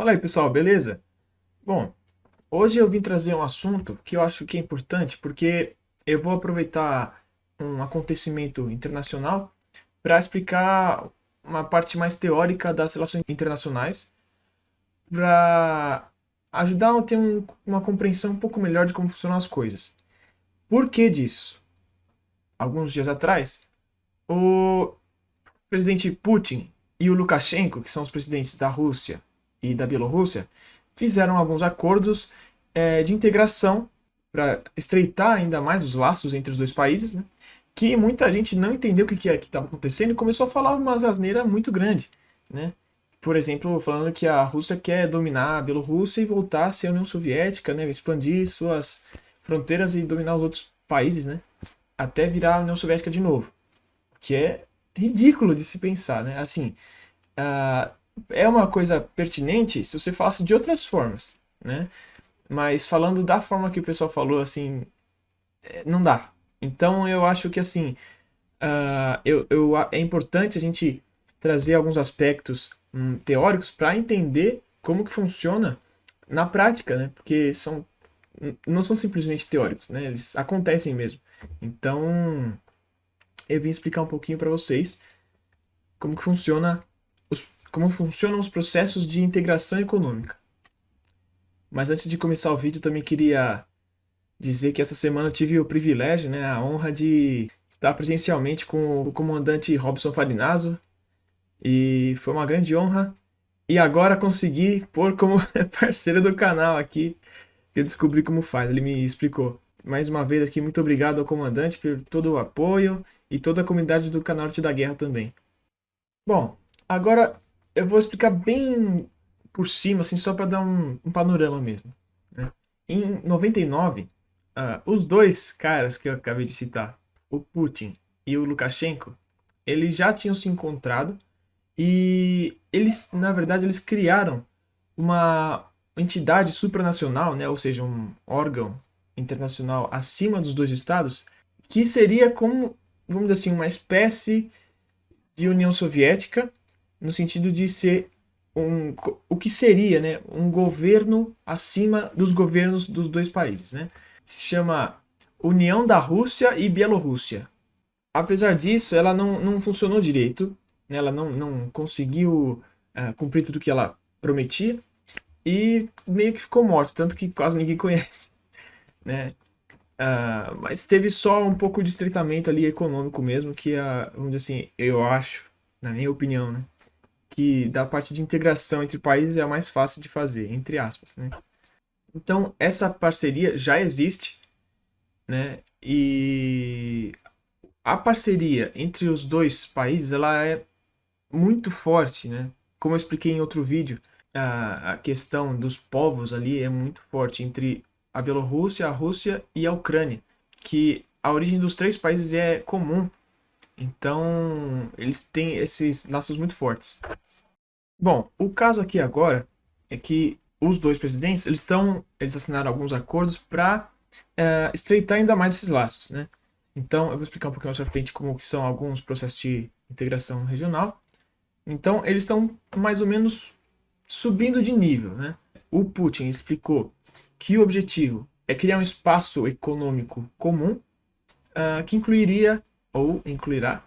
Fala aí, pessoal, beleza? Bom, hoje eu vim trazer um assunto que eu acho que é importante porque eu vou aproveitar um acontecimento internacional para explicar uma parte mais teórica das relações internacionais, para ajudar a ter uma compreensão um pouco melhor de como funcionam as coisas. Por que disso? Alguns dias atrás, o presidente Putin e o Lukashenko, que são os presidentes da Rússia e da Bielorrússia, fizeram alguns acordos de integração para estreitar ainda mais os laços entre os dois países, né? Que muita gente não entendeu o que estava acontecendo e começou a falar uma asneira muito grande, né? Por exemplo, falando que a Rússia quer dominar a Bielorrússia e voltar a ser a União Soviética, né? Expandir suas fronteiras e dominar os outros países, né? Até virar a União Soviética de novo, que é ridículo de se pensar, né? Assim, ah, é uma coisa pertinente se você falasse de outras formas, né? Mas falando da forma que o pessoal falou, assim, não dá. Então eu acho que, assim, é importante a gente trazer alguns aspectos teóricos para entender como que funciona na prática, né? Porque não são simplesmente teóricos, né? Eles acontecem mesmo. Então, eu vim explicar um pouquinho para vocês como que como funcionam os processos de integração econômica. Mas antes de começar o vídeo, também queria dizer que essa semana eu tive o privilégio, né, a honra de estar presencialmente com o comandante Robson Farinazzo e foi uma grande honra. E agora consegui pôr como parceiro do canal aqui, que eu descobri como faz, ele me explicou. Mais uma vez aqui, muito obrigado ao comandante por todo o apoio e toda a comunidade do canal Arte da Guerra também. Bom, agora eu vou explicar bem por cima, assim, só para dar um panorama mesmo, né? Em 99, os dois caras que eu acabei de citar, o Putin e o Lukashenko, eles já tinham se encontrado e eles, na verdade, eles criaram uma entidade supranacional, né? Ou seja, um órgão internacional acima dos dois estados, que seria como, vamos dizer assim, uma espécie de União Soviética, no sentido de ser o que seria, né, um governo acima dos governos dos dois países, né? Se chama União da Rússia e Bielorrússia. Apesar disso, ela não funcionou direito, né? Ela não conseguiu cumprir tudo que ela prometia e meio que ficou morta, tanto que quase ninguém conhece, né? Mas teve só um pouco de estreitamento ali econômico mesmo, que, vamos dizer assim, eu acho, na minha opinião, né? Que da parte de integração entre países é a mais fácil de fazer, entre aspas, né? Então, essa parceria já existe, né? E a parceria entre os dois países, ela é muito forte, né? Como eu expliquei em outro vídeo, a questão dos povos ali é muito forte entre a Bielorrússia, a Rússia e a Ucrânia, que a origem dos três países é comum, então eles têm esses laços muito fortes. Bom, o caso aqui agora é que os dois presidentes, eles assinaram alguns acordos para estreitar ainda mais esses laços, né? Então, eu vou explicar um pouquinho mais pra frente como que são alguns processos de integração regional. Então, eles estão mais ou menos subindo de nível, né? O Putin explicou que o objetivo é criar um espaço econômico comum, que incluiria ou incluirá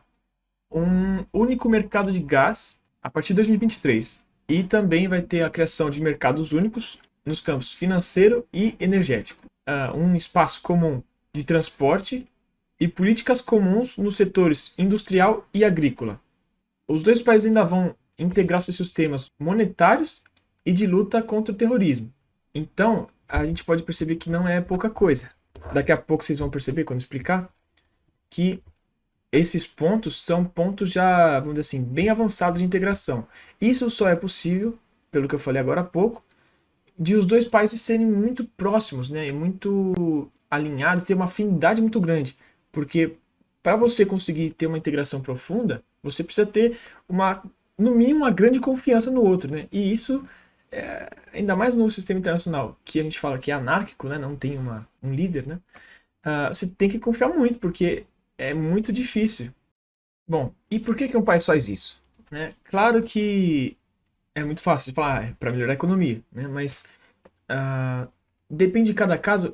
um único mercado de gás a partir de 2023. E também vai ter a criação de mercados únicos nos campos financeiro e energético. Um espaço comum de transporte e políticas comuns nos setores industrial e agrícola. Os dois países ainda vão integrar seus sistemas monetários e de luta contra o terrorismo. Então, a gente pode perceber que não é pouca coisa. Daqui a pouco vocês vão perceber, quando explicar, que esses pontos são pontos já, vamos dizer assim, bem avançados de integração. Isso só é possível, pelo que eu falei agora há pouco, de os dois países serem muito próximos, né, e muito alinhados, ter uma afinidade muito grande. Porque para você conseguir ter uma integração profunda, você precisa ter no mínimo, uma grande confiança no outro, né? E isso, ainda mais no sistema internacional, que a gente fala que é anárquico, né, não tem um líder, né? Você tem que confiar muito, porque é muito difícil. Bom, e por que um país faz isso? Né? Claro que é muito fácil de falar, é para melhorar a economia, né? Mas ah, depende de cada caso,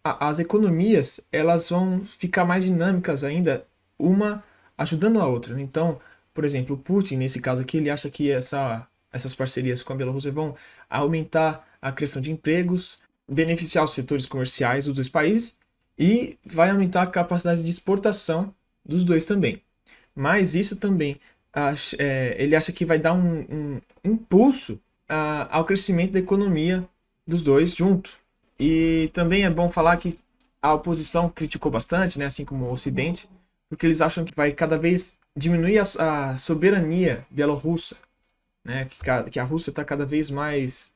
as economias, elas vão ficar mais dinâmicas ainda, uma ajudando a outra, né? Então, por exemplo, o Putin, nesse caso aqui, ele acha que essas parcerias com a Bielorrússia vão aumentar a criação de empregos, beneficiar os setores comerciais dos dois países e vai aumentar a capacidade de exportação dos dois também. Mas isso também, ele acha que vai dar um impulso ao crescimento da economia dos dois junto. E também é bom falar que a oposição criticou bastante, né, assim como o Ocidente, porque eles acham que vai cada vez diminuir a soberania bielorrussa, né, que a Rússia está cada vez mais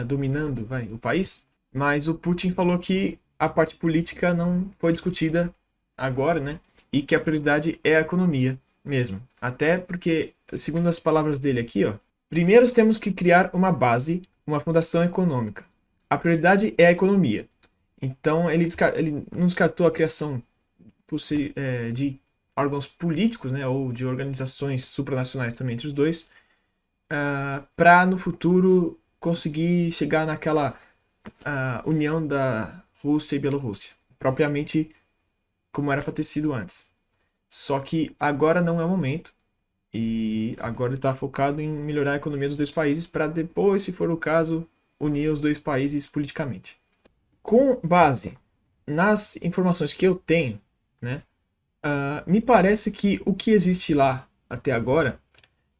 dominando, o país. Mas o Putin falou que a parte política não foi discutida agora, né, e que a prioridade é a economia mesmo. Até porque, segundo as palavras dele aqui, ó, primeiro temos que criar uma base, uma fundação econômica. A prioridade é a economia. Então, ele não descartou a criação de órgãos políticos, né, ou de organizações supranacionais também entre os dois, para no futuro conseguir chegar naquela união da Rússia e Bielorrússia, propriamente como era para ter sido antes. Só que agora não é o momento. E agora ele está focado em melhorar a economia dos dois países para depois, se for o caso, unir os dois países politicamente. Com base nas informações que eu tenho, né, me parece que o que existe lá até agora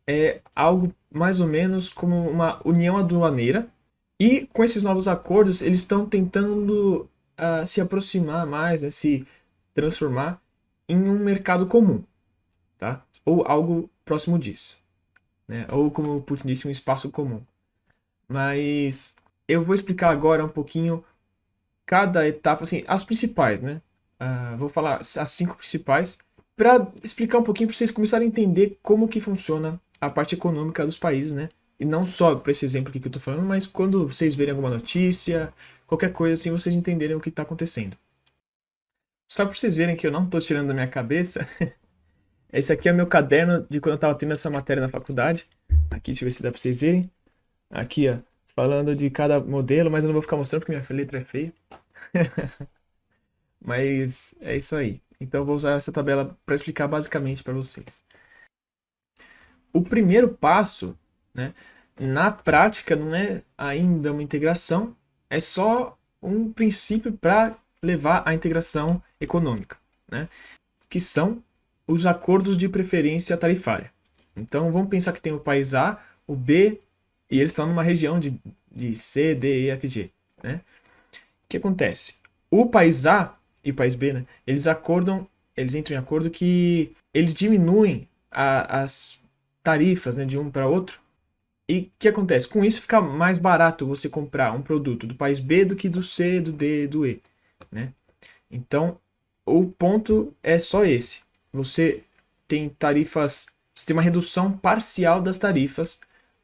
é algo mais ou menos como uma união aduaneira. E com esses novos acordos, eles estão tentando se aproximar mais, né, se transformar em um mercado comum, tá? Ou algo próximo disso, né? Ou como o Putin disse, um espaço comum. Mas eu vou explicar agora um pouquinho cada etapa, assim, as principais, né? Vou falar as 5 principais para explicar um pouquinho para vocês começarem a entender como que funciona a parte econômica dos países, né? E não só para esse exemplo aqui que eu tô falando, mas quando vocês verem alguma notícia, qualquer coisa assim, vocês entenderem o que está acontecendo. Só para vocês verem que eu não estou tirando da minha cabeça, esse aqui é meu caderno de quando eu estava tendo essa matéria na faculdade. Aqui, deixa eu ver se dá para vocês verem. Aqui, ó, falando de cada modelo, mas eu não vou ficar mostrando porque minha letra é feia. Mas é isso aí. Então eu vou usar essa tabela para explicar basicamente para vocês. O primeiro passo, né, na prática não é ainda uma integração, é só um princípio para levar à integração econômica, né, que são os acordos de preferência tarifária. Então vamos pensar que tem o país A, o B, e eles estão numa região de C, D, E, F, G, né? O que acontece? O país A e o país B, né, eles entram em acordo que eles diminuem as tarifas, né, de um para outro. E o que acontece? Com isso fica mais barato você comprar um produto do país B do que do C, do D, do E, né? Então, o ponto é só esse. Você tem tarifas, você tem uma redução parcial das tarifas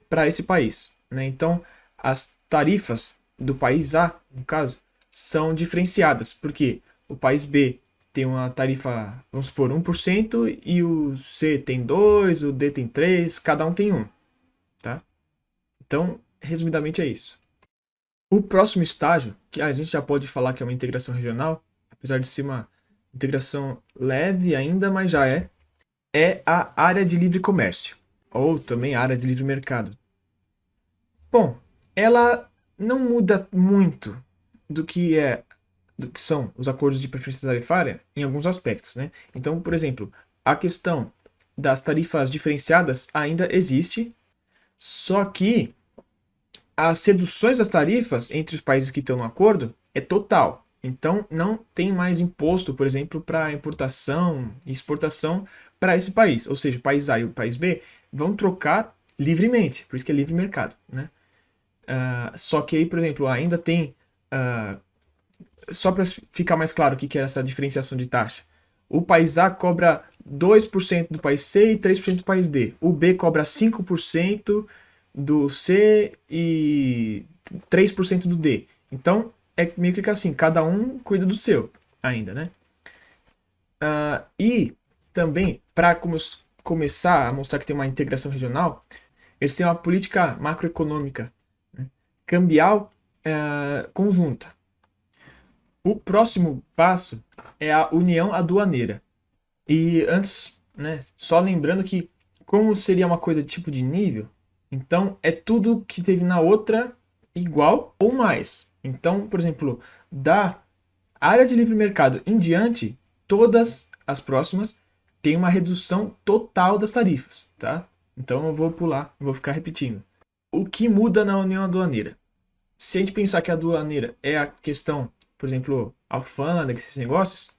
para esse país, né? Então, as tarifas do país A, no caso, são diferenciadas, porque o país B tem uma tarifa, vamos supor, 1% e o C tem 2, o D tem 3, cada um tem 1, tá? Então, resumidamente é isso. O próximo estágio, que a gente já pode falar que é uma integração regional, apesar de ser uma integração leve ainda, mas já é a área de livre comércio, ou também a área de livre mercado. Bom, ela não muda muito do que são os acordos de preferência tarifária em alguns aspectos, né? Então, por exemplo, a questão das tarifas diferenciadas ainda existe, só que as reduções das tarifas entre os países que estão no acordo é total. Então, não tem mais imposto, por exemplo, para importação e exportação para esse país. Ou seja, o país A e o país B vão trocar livremente, por isso que é livre mercado, né? Só que aí, por exemplo, ainda tem só para ficar mais claro o que é essa diferenciação de taxa. O país A cobra 2% do país C e 3% do país D. O B cobra 5% do C e 3% do D. Então, é meio que assim, cada um cuida do seu ainda, né? E também, para começar a mostrar que tem uma integração regional, eles têm uma política macroeconômica, né, cambial conjunta. O próximo passo é a união aduaneira. E antes, né, só lembrando que como seria uma coisa de tipo de nível, então é tudo que teve na outra igual ou mais. Então, por exemplo, da área de livre mercado em diante, todas as próximas têm uma redução total das tarifas, tá? Então eu vou pular, vou ficar repetindo. O que muda na união aduaneira? Se a gente pensar que a aduaneira é a questão, por exemplo, alfândega, esses negócios,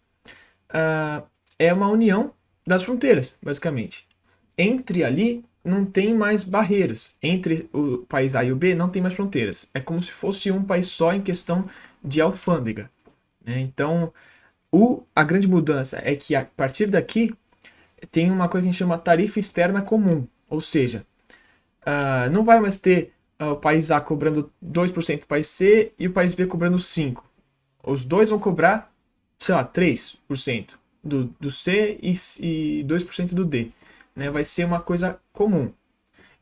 ah, é uma união das fronteiras, basicamente. Entre ali não tem mais barreiras. Entre o país A e o B não tem mais fronteiras. É como se fosse um país só em questão de alfândega, né? Então, a grande mudança é que a partir daqui tem uma coisa que a gente chama tarifa externa comum. Ou seja, não vai mais ter o país A cobrando 2% do país C e o país B cobrando 5%. Os dois vão cobrar, sei lá, 3% do C e 2% do D. Né? Vai ser uma coisa comum.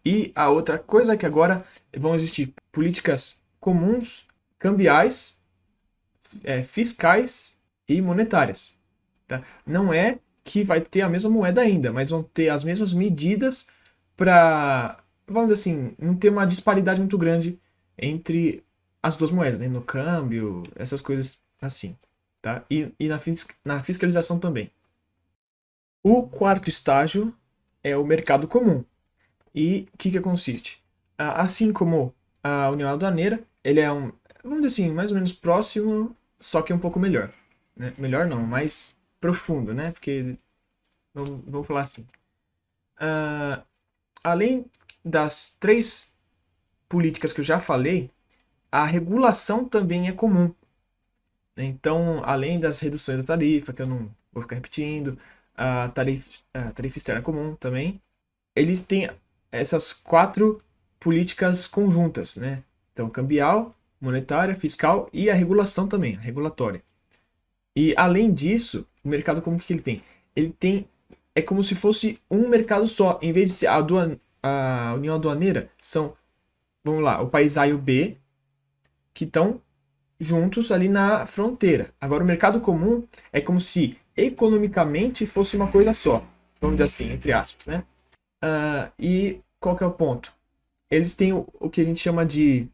E a outra coisa é que agora vão existir políticas comuns, cambiais, fiscais e monetárias. Tá? Não é que vai ter a mesma moeda ainda, mas vão ter as mesmas medidas para, vamos dizer assim, não ter uma disparidade muito grande entre as duas moedas, né? No câmbio, essas coisas assim. Tá? E na fiscalização também. O quarto estágio é o mercado comum. E o que consiste? Assim como a União Aduaneira, ele é vamos dizer assim, mais ou menos próximo, só que um pouco melhor. Né? Melhor não, mais profundo, né? Porque, vamos falar assim. Além das três políticas que eu já falei, a regulação também é comum. Então, além das reduções da tarifa, que eu não vou ficar repetindo, a tarifa externa comum também, eles têm essas quatro políticas conjuntas, né? Então, cambial, monetária, fiscal e a regulação também, a regulatória. E além disso, o mercado como que ele tem? Ele tem, é como se fosse um mercado só, em vez de ser a União Aduaneira, são, vamos lá, o país A e o B, que estão juntos ali na fronteira. Agora, o mercado comum é como se economicamente fosse uma coisa só, vamos dizer assim, entre aspas, né? E qual que é o ponto? Eles têm o que a gente chama de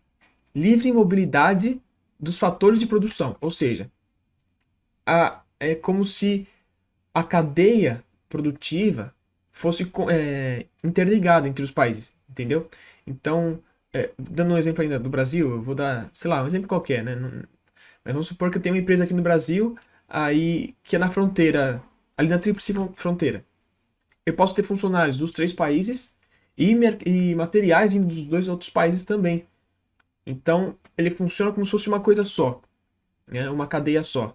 livre mobilidade dos fatores de produção, ou seja, é como se a cadeia produtiva fosse interligada entre os países, entendeu? Então, dando um exemplo ainda do Brasil, eu vou dar, sei lá, um exemplo qualquer, né? Mas vamos supor que eu tenho uma empresa aqui no Brasil, aí que é na fronteira, ali na tríplice fronteira. Eu posso ter funcionários dos três países e materiais vindo dos dois outros países também. Então, ele funciona como se fosse uma coisa só, né? Uma cadeia só.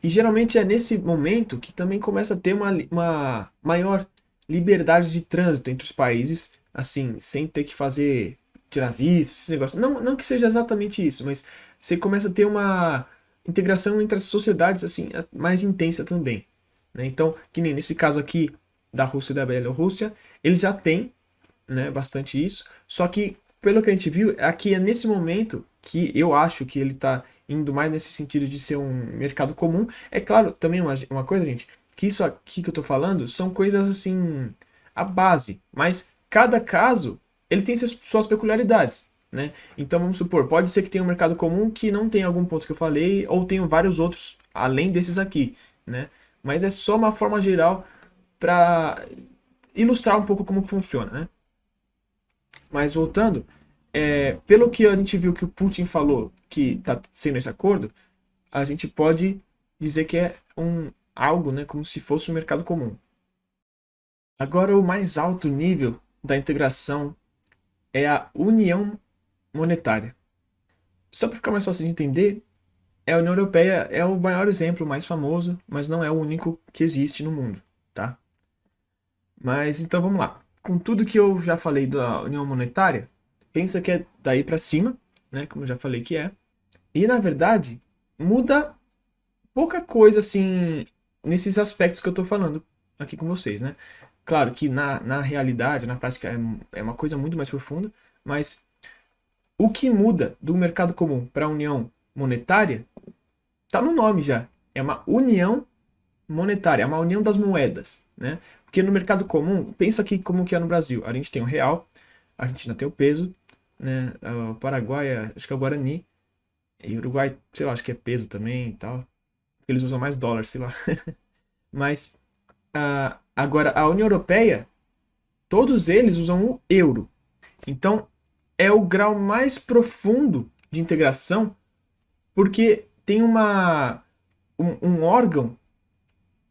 E geralmente é nesse momento que também começa a ter uma maior liberdade de trânsito entre os países, assim, sem ter que tirar visto, esses negócios. Não que seja exatamente isso, mas você começa a ter uma integração entre as sociedades, assim, mais intensa também. Né? Então, que nem nesse caso aqui da Rússia e da Bielorrússia, eles já têm, né, bastante isso, só que pelo que a gente viu, aqui é nesse momento que eu acho que ele está indo mais nesse sentido de ser um mercado comum. É claro, também uma coisa, gente, que isso aqui que eu estou falando são coisas assim, a base, mas cada caso ele tem suas peculiaridades. Né? Então vamos supor, pode ser que tenha um mercado comum que não tem algum ponto que eu falei, ou tenha vários outros além desses aqui. Né? Mas é só uma forma geral para ilustrar um pouco como funciona. Né? Mas voltando, pelo que a gente viu que o Putin falou que está sendo esse acordo, a gente pode dizer que é algo, né, como se fosse um mercado comum. Agora, o mais alto nível da integração é a união monetária. Só para ficar mais fácil de entender, a União Europeia é o maior exemplo, mais famoso, mas não é o único que existe no mundo, tá? Mas então vamos lá. Com tudo que eu já falei da União Monetária, pensa que é daí para cima, né, como eu já falei que é. E na verdade, muda pouca coisa assim nesses aspectos que eu tô falando. aqui com vocês, né? Claro que na realidade, na prática, é uma coisa muito mais profunda, mas o que muda do mercado comum para a união monetária está no nome já. É uma união monetária, é uma união das moedas, né? Porque no mercado comum, pensa aqui como que é no Brasil. A gente tem o real, a Argentina tem o peso, né? O Paraguai, acho que é o Guarani, e o Uruguai, sei lá, acho que é peso também e tal. Eles usam mais dólar, sei lá. Mas agora a União Europeia, todos eles usam o euro. Então é o grau mais profundo de integração, porque tem um órgão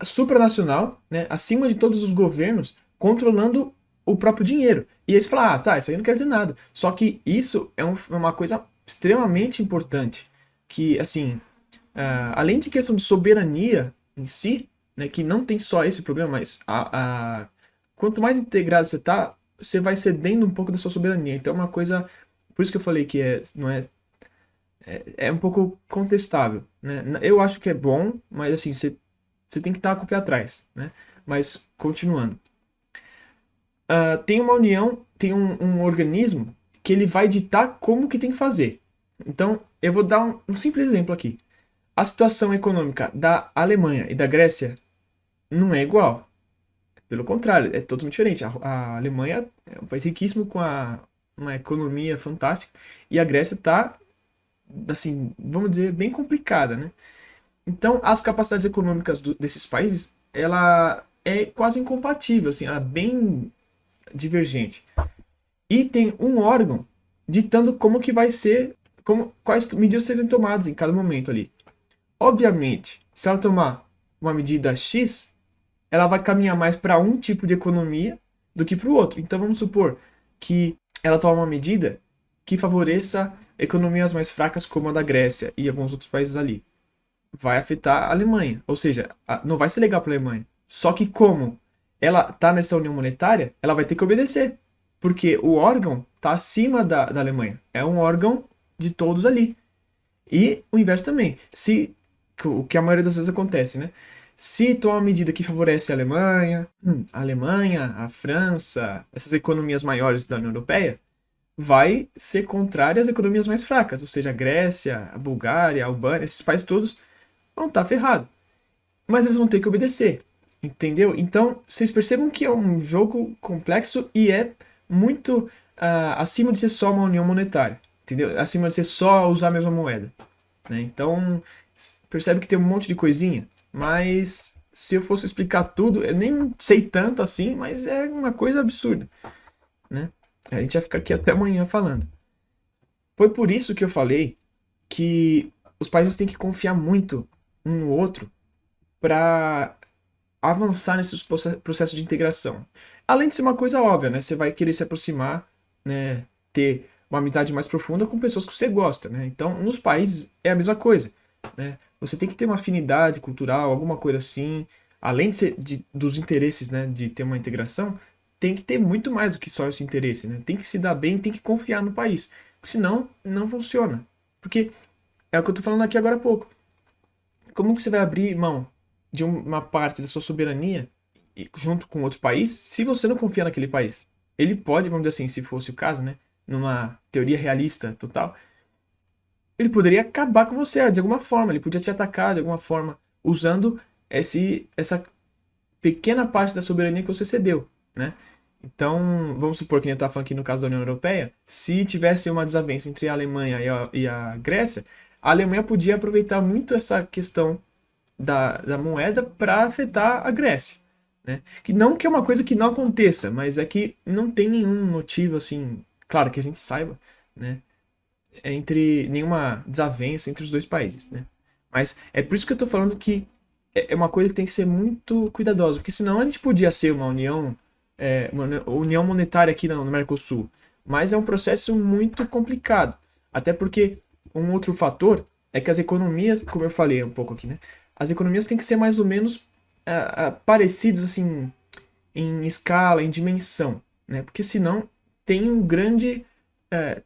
supranacional, né, acima de todos os governos, controlando o próprio dinheiro. E eles falam, ah, tá, isso aí não quer dizer nada. Só que isso é uma coisa extremamente importante, que, assim, além de questão de soberania em si, né, que não tem só esse problema, mas quanto mais integrado você tá, você vai cedendo um pouco da sua soberania. Então é uma coisa, por isso que eu falei que não é um pouco contestável, né? Eu acho que é bom, mas assim, você tem que estar com o pé atrás, né? Mas, continuando. Tem uma união, tem um organismo que ele vai ditar como que tem que fazer. Então, eu vou dar um simples exemplo aqui. A situação econômica da Alemanha e da Grécia não é igual. Pelo contrário, é totalmente diferente. A Alemanha é um país riquíssimo com uma economia fantástica e a Grécia está, assim, vamos dizer, bem complicada, né? Então, as capacidades econômicas desses países, ela é quase incompatível, assim, ela é bem divergente. E tem um órgão ditando como que vai ser, quais medidas serem tomadas em cada momento ali. Obviamente, se ela tomar uma medida X, ela vai caminhar mais para um tipo de economia do que para o outro. Então, vamos supor que ela toma uma medida que favoreça economias mais fracas como a da Grécia e alguns outros países ali, vai afetar a Alemanha. Ou seja, não vai ser legal para a Alemanha. Só que como ela está nessa união monetária, ela vai ter que obedecer. Porque o órgão está acima da Alemanha. É um órgão de todos ali. E o inverso também. O que a maioria das vezes acontece, né? Se tomar uma medida que favorece a Alemanha, a França, essas economias maiores da União Europeia, vai ser contrária às economias mais fracas, ou seja, a Grécia, a Bulgária, a Albânia, esses países todos vão estar ferrados. Mas eles vão ter que obedecer. Entendeu? Então, vocês percebam que é um jogo complexo e é muito acima de ser só uma união monetária. Entendeu? Acima de ser só usar a mesma moeda. Né? Então, percebe que tem um monte de coisinha. Mas, se eu fosse explicar tudo, eu nem sei tanto assim, mas é uma coisa absurda. Né? A gente vai ficar aqui até amanhã falando. Foi por isso que eu falei que os países têm que confiar muito um no outro para avançar nesses processos de integração. Além de ser uma coisa óbvia, né? Você vai querer se aproximar, né? Ter uma amizade mais profunda com pessoas que você gosta, né? Então, nos países é a mesma coisa, né? Você tem que ter uma afinidade cultural, alguma coisa assim. Além dos interesses, né? De ter uma integração, tem que ter muito mais do que só esse interesse, né? Tem que se dar bem, tem que confiar no país. Porque senão, não funciona. Porque é o que eu tô falando aqui agora há pouco. Como que você vai abrir mão de uma parte da sua soberania junto com outro país se você não confia naquele país? Ele pode, vamos dizer assim, se fosse o caso, né? Numa teoria realista total, ele poderia acabar com você de alguma forma, ele podia te atacar de alguma forma, usando essa pequena parte da soberania que você cedeu, né? Então, vamos supor que a gente está falando aqui no caso da União Europeia, se tivesse uma desavença entre a Alemanha e a Grécia, a Alemanha podia aproveitar muito essa questão da moeda para afetar a Grécia, né? Que não que é uma coisa que não aconteça, mas é que não tem nenhum motivo assim, claro que a gente saiba, né? Entre nenhuma desavença entre os dois países, né? Mas é por isso que eu tô falando que é uma coisa que tem que ser muito cuidadosa, porque senão a gente podia ser uma união monetária aqui no Mercosul, mas é um processo muito complicado, até porque um outro fator é que as economias, como eu falei um pouco aqui, né? As economias têm que ser mais ou menos parecidas assim em escala, em dimensão, né? Porque senão tem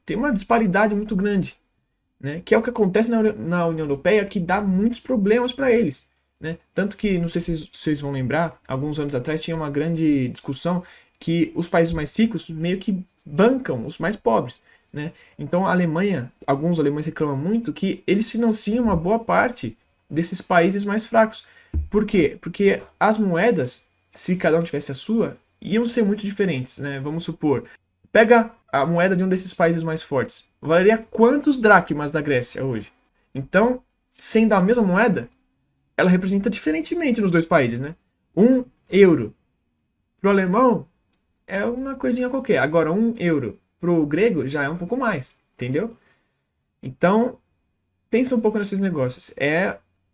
tem uma disparidade muito grande, né? Que é o que acontece na União Europeia, que dá muitos problemas para eles. né? Tanto que, não sei se vocês vão lembrar, alguns anos atrás tinha uma grande discussão que os países mais ricos meio que bancam os mais pobres, né? Então a Alemanha, alguns alemães reclamam muito que eles financiam uma boa parte desses países mais fracos. Por quê? Porque as moedas, se cada um tivesse a sua, iam ser muito diferentes, né? Vamos supor, pega a moeda de um desses países mais fortes. Valeria quantos dracmas da Grécia hoje? Então, sendo a mesma moeda, ela representa diferentemente nos dois países, né? 1 euro pro alemão é uma coisinha qualquer. Agora, 1 euro pro grego já é um pouco mais, entendeu? Então, pensa um pouco nesses negócios.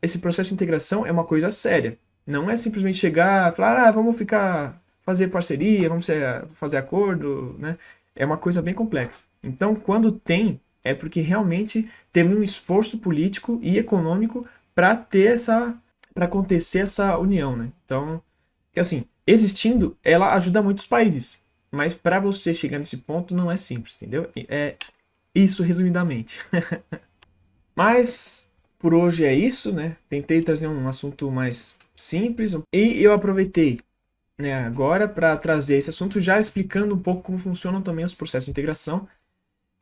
Esse processo de integração é uma coisa séria. Não é simplesmente chegar e falar, vamos fazer parceria, vamos fazer acordo, né? É uma coisa bem complexa. Então, quando tem, é porque realmente teve um esforço político e econômico para acontecer essa união, né? Então, que assim, existindo, ela ajuda muitos países, mas para você chegar nesse ponto não é simples, entendeu? É isso resumidamente. Mas por hoje é isso, né? Tentei trazer um assunto mais simples e eu aproveitei, né, agora para trazer esse assunto já explicando um pouco como funcionam também os processos de integração.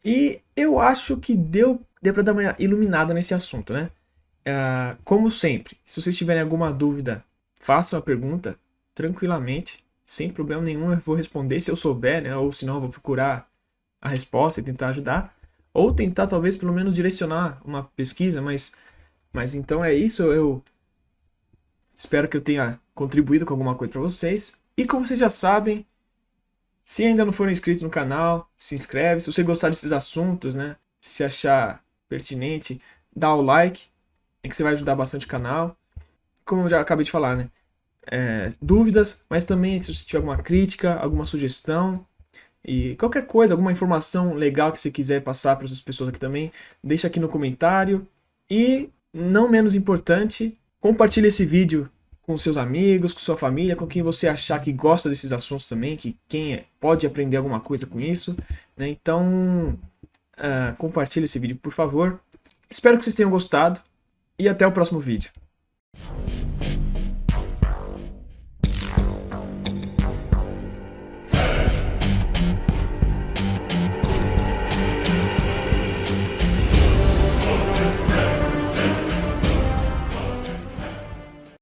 E eu acho que deu para dar uma iluminada nesse assunto, né? Como sempre, se vocês tiverem alguma dúvida, façam a pergunta tranquilamente, sem problema nenhum, eu vou responder se eu souber, né? Ou se não, eu vou procurar a resposta e tentar ajudar. Ou tentar, talvez, pelo menos direcionar uma pesquisa, mas então é isso. Eu espero que eu tenha contribuído com alguma coisa para vocês. E como vocês já sabem, se ainda não foram inscritos no canal, se inscreve. Se você gostar desses assuntos, né? Se achar pertinente, dá o like, é que você vai ajudar bastante o canal. Como eu já acabei de falar, né? Dúvidas, mas também se você tiver alguma crítica, alguma sugestão e qualquer coisa, alguma informação legal que você quiser passar para as pessoas aqui também, deixa aqui no comentário. E, não menos importante, compartilhe esse vídeo com seus amigos, com sua família, com quem você achar que gosta desses assuntos também, que pode aprender alguma coisa com isso, né? Então, compartilhe esse vídeo, por favor. Espero que vocês tenham gostado e até o próximo vídeo.